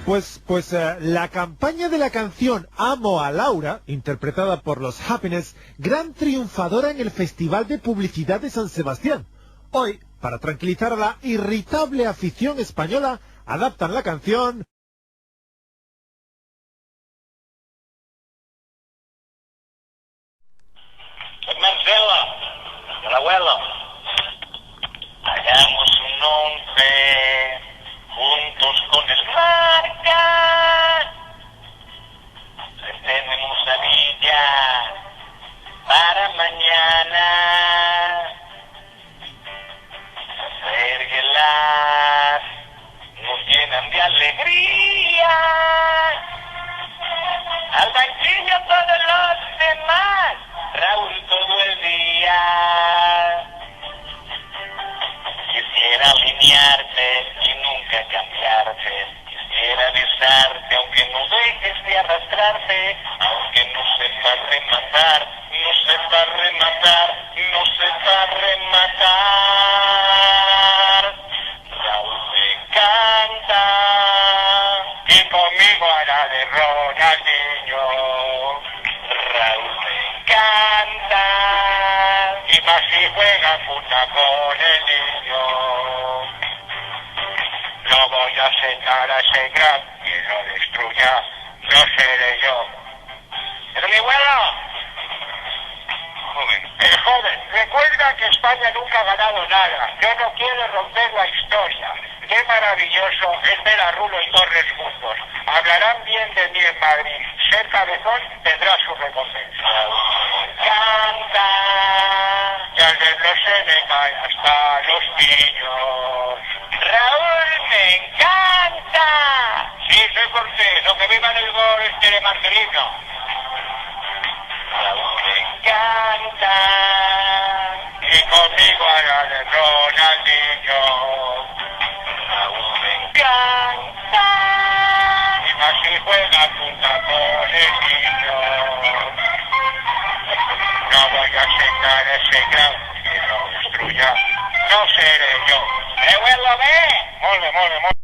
La campaña de la canción Amo a Laura, interpretada por los Happiness, gran triunfadora en el Festival de Publicidad de San Sebastián. Hoy, para tranquilizar a la irritable afición española, adaptan la canción Marcelo, el abuelo. Hagamos un 11 juntos con el Marca. Les tenemos a Villa para mañana. Las nos llenan de alegría. Al banquillo todos los demás. Raúl todo el día. Quisiera alinearte y nunca cambiarte. Quisiera besarte aunque no dejes de arrastrarte. Aunque no sepas rematar, no sepas rematar, no sepas rematar. Raúl me encanta y conmigo hará de Ronaldinho. Raúl me encanta y más si juega puta con el niño. No voy a aceptar a ese gran que lo destruya, no seré yo. Pero mi abuelo, el joven, recuerda que España nunca ha ganado nada. Yo no quiero romper la historia. Qué maravilloso es ver a Rulo y Torres juntos. Hablarán bien de mí en Madrid. Ser cabezón tendrá su recompensa. Canta, y al verlo se me caen hasta los niños. Raúl, me encanta. Sí, soy cortés, lo que viva en el gol de Marcelino. Raúl me encanta y conmigo hará de Ronaldinho. Raúl me encanta y más si juega punta con el niño. No voy a aceptar ese gran que lo destruya, no seré yo. ¡Me vuelvo a ver! ¡Mole, mole, mole!